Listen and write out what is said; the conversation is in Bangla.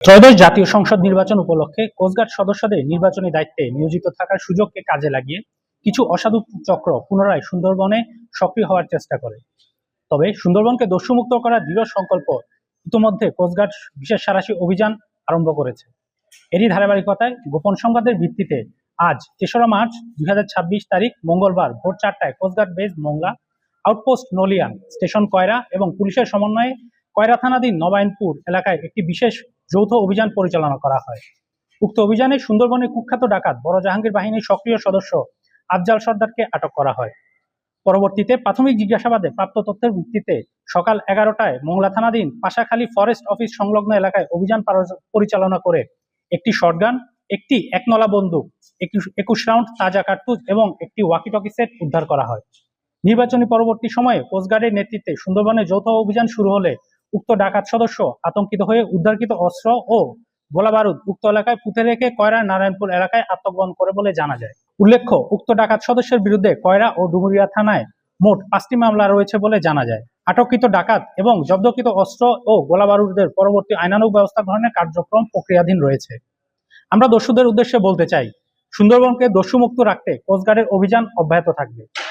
ত্রয়োদশ জাতীয় সংসদ নির্বাচন উপলক্ষে কোস্টগার্ড সদস্যদের নির্বাচনী দায়িত্বে নিয়োজিত থাকার সুযোগকে কাজে লাগিয়ে কিছু অসাধু চক্র পুনরায় সুন্দরবনে সক্রিয় হওয়ার চেষ্টা করে। তবে সুন্দরবনকে দস্যুমুক্ত করার দৃঢ় সংকল্প ইতিমধ্যে কোস্টগার্ড বিশেষ সাঁড়াশি অভিযান আরম্ভ করেছে। এরই ধারাবাহিকতায় গোপন সংবাদের ভিত্তিতে আজ ৩রা মার্চ ২০২৬ তারিখ মঙ্গলবার ভোর ৪টায় coast guard base Mongla, outpost Nalian, station Koyra এবং পুলিশের সমন্বয়ে কয়রা থানাধীন নবায়নপুর এলাকায় একটি বিশেষ যৌথ অভিযান পরিচালনা করা হয়। উক্ত অভিযানে সুন্দরবনের কুখ্যাত ডাকাত বড় জাহাঙ্গীর বাহিনীর সক্রিয় সদস্য আফজাল সর্দারকে আটক করা হয়। পরবর্তীতে প্রাথমিক জিজ্ঞাসাবাদে প্রাপ্ত তথ্যের ভিত্তিতে সকাল 11টায় মোংলা থানাধীন পাশাখালী ফরেস্ট অফিস সংলগ্ন এলাকায় অভিযান পরিচালনা করে একটি শটগান, একটি একনলা বন্দুক, 21 রাউন্ড তাজা কার্তুজ এবং একটি ওয়াকিটকি সেট উদ্ধার করা হয়। নির্বাচনী পরবর্তী সময়ে কোস্টগার্ডের নেতৃত্বে সুন্দরবনে যৌথ অভিযান শুরু হলে উক্ত ডাকাত সদস্য আতঙ্কিত হয়ে উদ্ধারকৃত অস্ত্র ও গোলাবারুদ উক্ত এলাকায় পুঁতে রেখে কয়রা নারায়ণপুর এলাকায় আত্মগোপন করে বলে জানা যায়। উল্লেখ্য, উক্ত ডাকাত সদস্যের বিরুদ্ধে কয়রা ও ডুমুরিয়া থানায় মোট 5টি মামলা রয়েছে বলে জানা যায়। আটককৃত ডাকাত এবং জব্দকৃত অস্ত্র ও গোলাবারুদের পরবর্তী আইনানুগ ব্যবস্থা গ্রহণের কার্যক্রম প্রক্রিয়াধীন রয়েছে। আমরা দস্যুদের উদ্দেশ্যে বলতে চাই, সুন্দরবনকে দস্যুমুক্ত রাখতে কোস্টগার্ডের অভিযান অব্যাহত থাকবে।